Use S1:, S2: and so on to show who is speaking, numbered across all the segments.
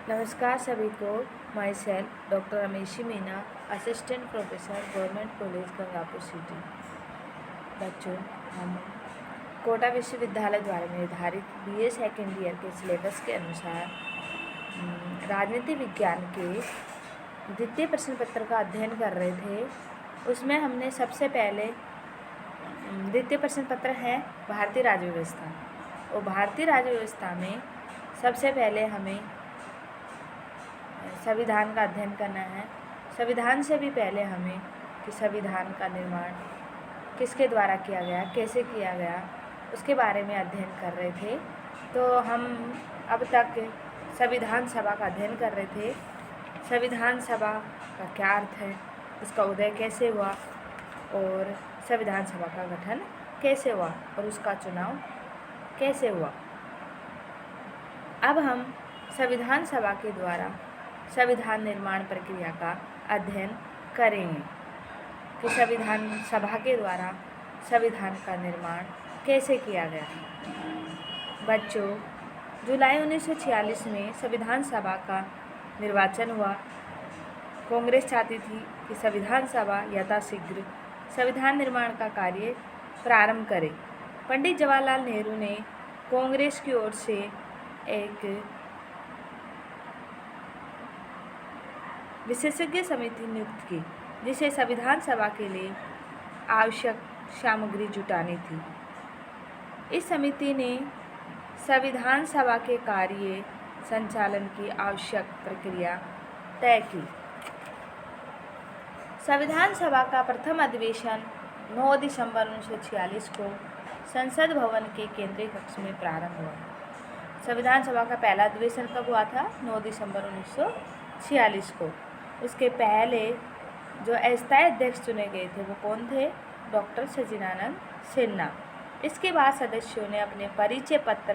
S1: नमस्कार सभी को। My self doctor Rameshi Meena, assistant professor, government college Gangapur city. बच्चों, हम कोटा विश्वविद्यालय द्वारा निर्धारित बीए सेकेंड ईयर के सिलेबस के अनुसार राजनीति विज्ञान के द्वितीय प्रश्न पत्र का अध्ययन कर रहे थे। उसमें हमने सबसे पहले द्वितीय प्रश्न पत्र है भारतीय राज्य व्यवस्था, और भारतीय राज्य व्यवस्था में सबसे पहले हमें संविधान का अध्ययन करना है। संविधान से भी पहले हमें कि संविधान का निर्माण किसके द्वारा किया गया, कैसे किया गया, उसके बारे में अध्ययन कर रहे थे। तो हम अब तक संविधान सभा का अध्ययन कर रहे थे। संविधान सभा का क्या अर्थ है, उसका उदय कैसे हुआ, और संविधान सभा का गठन कैसे हुआ, और उसका चुनाव कैसे हुआ। अब हम संविधान सभा के द्वारा संविधान निर्माण प्रक्रिया का अध्ययन करेंगे कि संविधान सभा के द्वारा संविधान का निर्माण कैसे किया गया। बच्चों, जुलाई 1946 में संविधान सभा का निर्वाचन हुआ। कांग्रेस चाहती थी कि संविधान सभा यथाशीघ्र संविधान निर्माण का कार्य प्रारंभ करे। पंडित जवाहरलाल नेहरू ने कांग्रेस की ओर से एक विशेषज्ञ समिति नियुक्त की, जिसे संविधान सभा के लिए आवश्यक सामग्री जुटानी थी। इस समिति ने संविधान सभा के कार्य संचालन की आवश्यक प्रक्रिया तय की। संविधान सभा का प्रथम अधिवेशन 9 दिसंबर 1946 को संसद भवन के केंद्रीय कक्ष में प्रारंभ हुआ। संविधान सभा का पहला अधिवेशन कब हुआ था? 9 दिसंबर 1946 को। उसके पहले जो अस्थायी अध्यक्ष चुने गए थे वो कौन थे? डॉक्टर सचिदानंद सिन्हा। इसके बाद सदस्यों ने अपने परिचय पत्र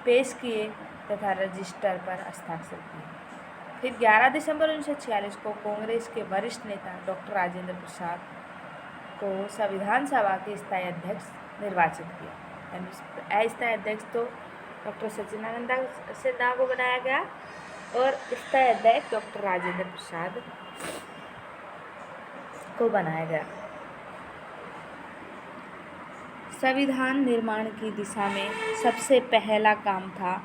S1: पेश किए तथा रजिस्टर पर हस्ताक्षर किए। फिर 11 दिसंबर 1946 को कांग्रेस के वरिष्ठ नेता डॉक्टर राजेंद्र प्रसाद को संविधान सभा के स्थायी अध्यक्ष निर्वाचित किया। अस्थायी अध्यक्ष तो डॉक्टर सचिदानंद सिन्हा को बनाया गया और स्थायी अध्यक्ष डॉक्टर राजेंद्र प्रसाद को बनाया गया। संविधान निर्माण की दिशा में सबसे पहला काम था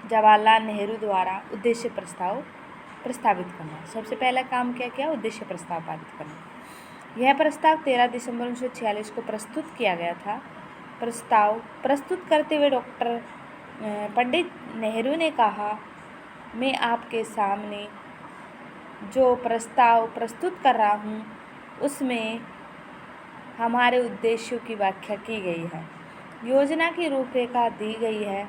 S1: जवाहरलाल नेहरू द्वारा उद्देश्य प्रस्ताव प्रस्तावित करना। सबसे पहला काम क्या किया? उद्देश्य प्रस्ताव पारित करना। यह प्रस्ताव 13 दिसंबर 1946 को प्रस्तुत किया गया था। प्रस्ताव प्रस्तुत करते हुए डॉक्टर पंडित नेहरू ने कहा, मैं आपके सामने जो प्रस्ताव प्रस्तुत कर रहा हूँ उसमें हमारे उद्देश्यों की व्याख्या की गई है, योजना की रूपरेखा दी गई है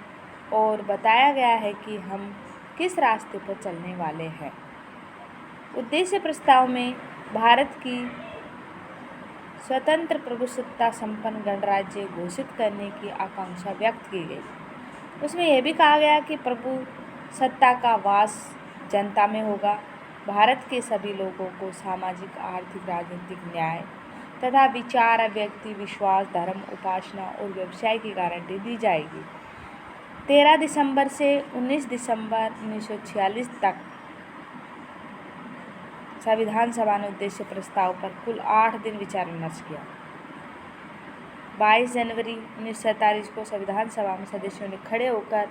S1: और बताया गया है कि हम किस रास्ते पर चलने वाले हैं। उद्देश्य प्रस्ताव में भारत की स्वतंत्र प्रभुसत्ता संपन्न गणराज्य घोषित करने की आकांक्षा व्यक्त की गई। उसमें यह भी कहा गया कि प्रभु सत्ता का वास जनता में होगा। भारत के सभी लोगों को सामाजिक, आर्थिक, राजनीतिक न्याय तथा विचार, व्यक्ति विश्वास, धर्म, उपासना और व्यवसाय की गारंटी दी जाएगी। 13 दिसंबर से 19 दिसंबर 1946 तक संविधान सभा ने उद्देश्य प्रस्ताव पर कुल 8 दिन विचार विमर्श किया। 22 जनवरी 1947 को संविधान सभा में सदस्यों ने खड़े होकर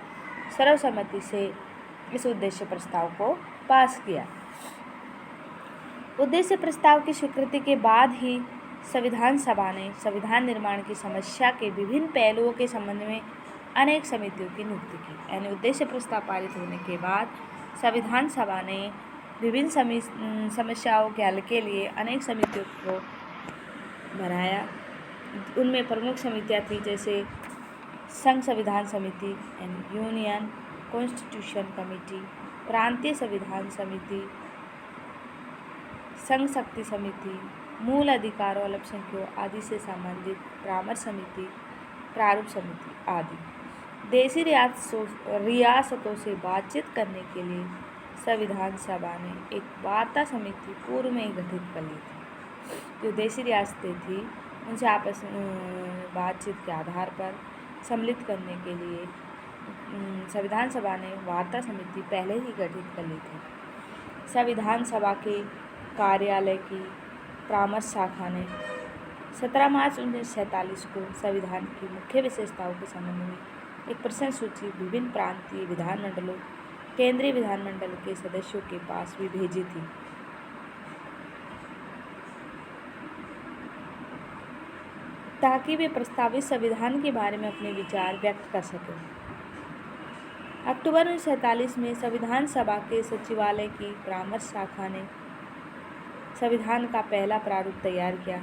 S1: सर्वसम्मति से इस उद्देश्य प्रस्ताव को पास किया। उद्देश्य प्रस्ताव की स्वीकृति के बाद ही संविधान सभा ने संविधान निर्माण की समस्या के विभिन्न पहलुओं के संबंध में अनेक समितियों की नियुक्ति की। यानी उद्देश्य प्रस्ताव पारित होने के बाद संविधान सभा ने विभिन्न समस्याओं के हल के लिए अनेक समितियों को बनाया। उनमें प्रमुख समितियाँ थी जैसे संघ संविधान समिति एंड यूनियन कॉन्स्टिट्यूशन कमेटी, प्रांतीय संविधान समिति, संघ शक्ति समिति, मूल अधिकारों, अल्पसंख्यकों आदि से संबंधित परामर्श समिति, प्रारूप समिति आदि। देशी रियासतों से बातचीत करने के लिए संविधान सभा ने एक वार्ता समिति पूर्व में ही गठित कर ली थी। जो देशी रियासतें थी उनसे आपस में बातचीत के आधार पर सम्मिलित करने के लिए संविधान सभा ने वार्ता समिति पहले ही गठित कर ली थी। संविधान सभा के कार्यालय की परामर्श शाखा ने 17 मार्च 1947 को संविधान की मुख्य विशेषताओं के संबंध में एक प्रश्न सूची विभिन्न प्रांतीय विधानमंडलों, केंद्रीय विधानमंडल के सदस्यों के पास भी भेजी थी। ताकि वे प्रस्तावित संविधान के बारे में अपने विचार व्यक्त कर सकें। अक्टूबर 1947 में संविधान सभा के सचिवालय की परामर्श शाखा ने संविधान का पहला प्रारूप तैयार किया।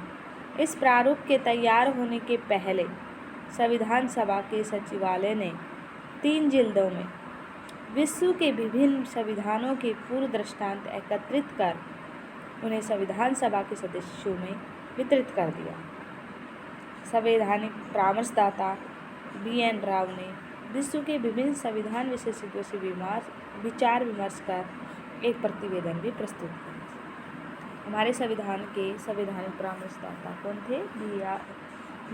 S1: इस प्रारूप के तैयार होने के पहले संविधान सभा के सचिवालय ने 3 जिल्दों में विश्व के विभिन्न संविधानों के पूर्व दृष्टांत एकत्रित कर उन्हें संविधान सभा के सदस्यों में वितरित कर दिया। संवैधानिक परामर्शदाता BN राव ने विश्व के विभिन्न संविधान विशेषज्ञों से विचार विमर्श कर एक प्रतिवेदन भी प्रस्तुत किया। हमारे संविधान के संवैधानिक परामर्शदाता कौन थे?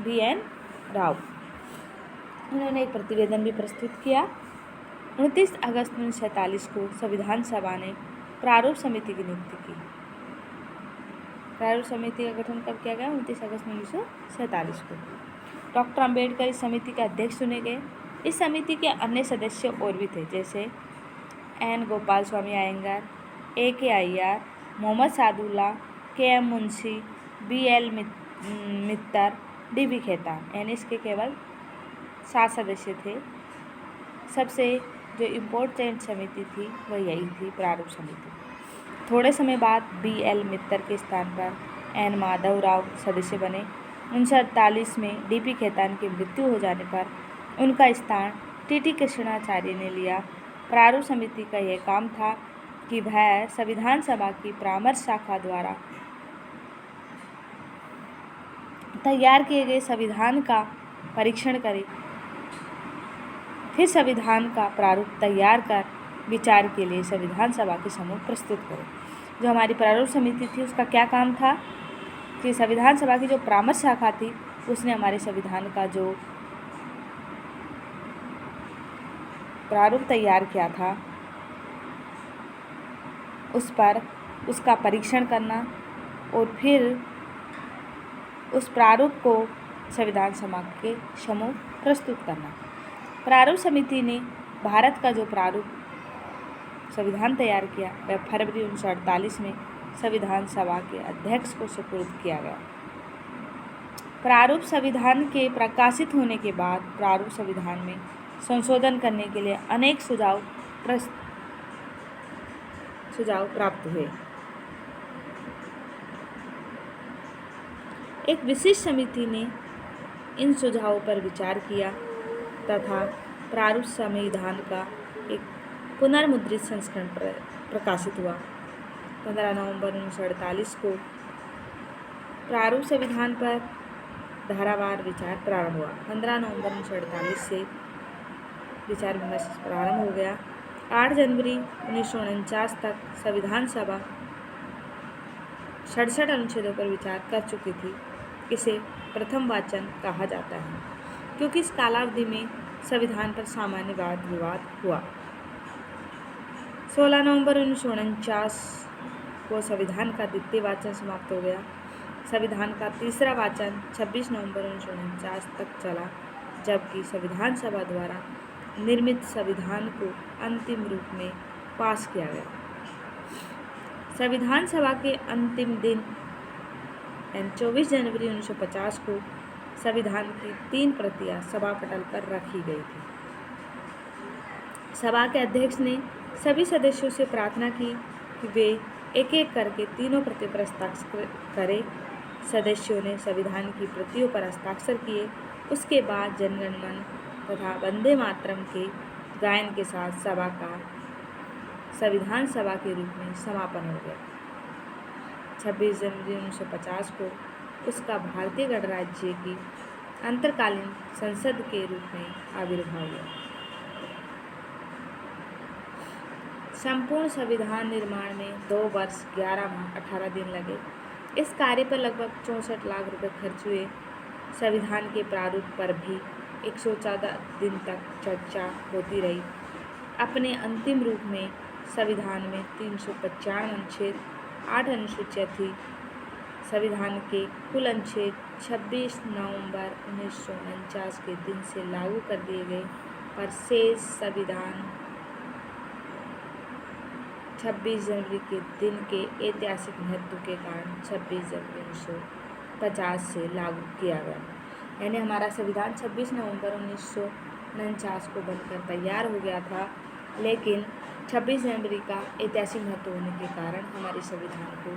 S1: BN राव। उन्होंने एक प्रतिवेदन भी प्रस्तुत किया। 29 अगस्त 1947 को संविधान सभा ने प्रारूप समिति की नियुक्ति की। प्रारूप समिति का गठन कब किया गया? 29 अगस्त 1947 को। डॉक्टर अंबेडकर इस समिति के अध्यक्ष चुने गए। इस समिति के अन्य सदस्य और भी थे, जैसे N Gopal Swami Iyengar, AK Iyer, Mohammad Sadulla, KM Munshi, BL मित्तर, DB खेतान। यानी इसके केवल 7 सदस्य थे। सबसे जो इम्पोर्टेंट समिति थी वह यही थी, प्रारूप समिति। थोड़े समय बाद BL मित्तर के स्थान पर N माधव राव सदस्य बने। 1948 में DB खेतान की मृत्यु हो जाने पर उनका स्थान TT कृष्णाचार्य ने लिया। प्रारूप समिति का यह काम था कि वह संविधान सभा की परामर्श शाखा द्वारा तैयार किए गए संविधान का परीक्षण करे, फिर संविधान का प्रारूप तैयार कर विचार के लिए संविधान सभा के समूह प्रस्तुत करे। जो हमारी प्रारूप समिति थी उसका क्या काम था कि संविधान सभा की जो परामर्श शाखा थी उसने हमारे संविधान का जो प्रारूप तैयार किया था उस पर उसका परीक्षण करना और फिर उस प्रारूप को संविधान सभा के समूह प्रस्तुत करना। प्रारूप समिति ने भारत का जो प्रारूप संविधान तैयार किया वह फरवरी 1948 में संविधान सभा के अध्यक्ष को सुपुर्द किया गया। प्रारूप संविधान के प्रकाशित होने के बाद प्रारूप संविधान में संशोधन करने के लिए अनेक सुझाव प्राप्त हुए। एक विशिष्ट समिति ने इन सुझावों पर विचार किया तथा प्रारूप संविधान का एक पुनर्मुद्रित संस्करण प्रकाशित हुआ। 15 नवंबर 1948 को प्रारूप संविधान पर धारावार विचार प्रारंभ हुआ। 15 नवंबर 1948 से विचार विमर्श प्रारंभ हो गया। 8 जनवरी 1949 तक संविधान सभा 67 अनुच्छेदों पर विचार कर चुकी थी। इसे प्रथम वाचन कहा जाता है क्योंकि इस कालावधि में संविधान पर सामान्य वाद विवाद हुआ। 16 नवंबर 1949 को संविधान का द्वितीय वाचन समाप्त हो गया। संविधान का तीसरा वाचन 26 नवंबर 1949 तक चला, जबकि संविधान सभा द्वारा निर्मित संविधान को अंतिम रूप में पास किया गया। संविधान सभा के अंतिम दिन 24 जनवरी 1950 को संविधान की 3 प्रतियां सभा पटल पर रखी गई थी। सभा के अध्यक्ष ने सभी सदस्यों से प्रार्थना की कि वे एक एक करके तीनों प्रतियों पर हस्ताक्षर करें। सदस्यों ने संविधान की प्रतियों पर हस्ताक्षर किए। उसके बाद जनगण मन तथा वंदे मातरम के गायन के साथ सभा का संविधान सभा के रूप में समापन हो गया। 26 जनवरी 1950 को उसका भारतीय गणराज्य की अंतरकालीन संसद के रूप में आविर्भाव हुआ। संपूर्ण संविधान निर्माण में 2 वर्ष 11 माह 18 दिन लगे। इस कार्य पर लगभग 64 लाख रुपए खर्च हुए। संविधान के प्रारूप पर भी 114 दिन तक चर्चा होती रही। अपने अंतिम रूप में संविधान में 355 अनुच्छेद, 8 अनुसूचियाँ थी। संविधान के कुल अनुच्छेद 26 नवंबर 1949 के दिन से लागू कर दिए गए, पर शेष संविधान 26 जनवरी के दिन के ऐतिहासिक महत्व के कारण 26 जनवरी 1950 से लागू किया गया। यानी हमारा संविधान 26 नवंबर 1949 को बनकर तैयार हो गया था, लेकिन 26 जनवरी का ऐतिहासिक महत्व होने के कारण हमारे संविधान को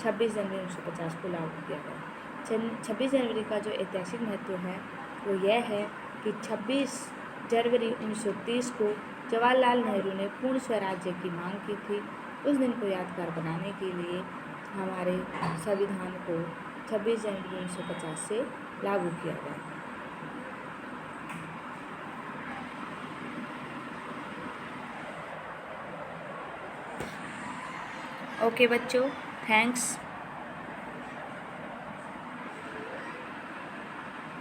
S1: 26 जनवरी 1950 को लागू किया गया। 26 जनवरी का जो ऐतिहासिक महत्व है वो यह है कि 26 जनवरी 1930 को जवाहरलाल नेहरू ने पूर्ण स्वराज्य की मांग की थी। उस दिन को यादगार बनाने के लिए हमारे संविधान को 26 जनवरी 1950 से लागू किया गया। ओके बच्चों, थैंक्स।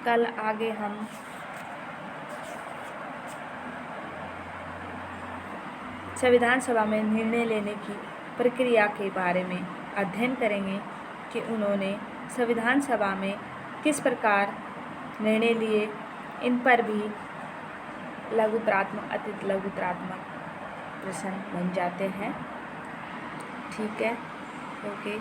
S1: कल आगे हम संविधान सभा में निर्णय लेने की प्रक्रिया के बारे में अध्ययन करेंगे कि उन्होंने संविधान सभा में किस प्रकार निर्णय लिए। इन पर भी लघुतरात्मक, अति लघुतरात्मक प्रश्न बन जाते हैं। ठीक है, ओके।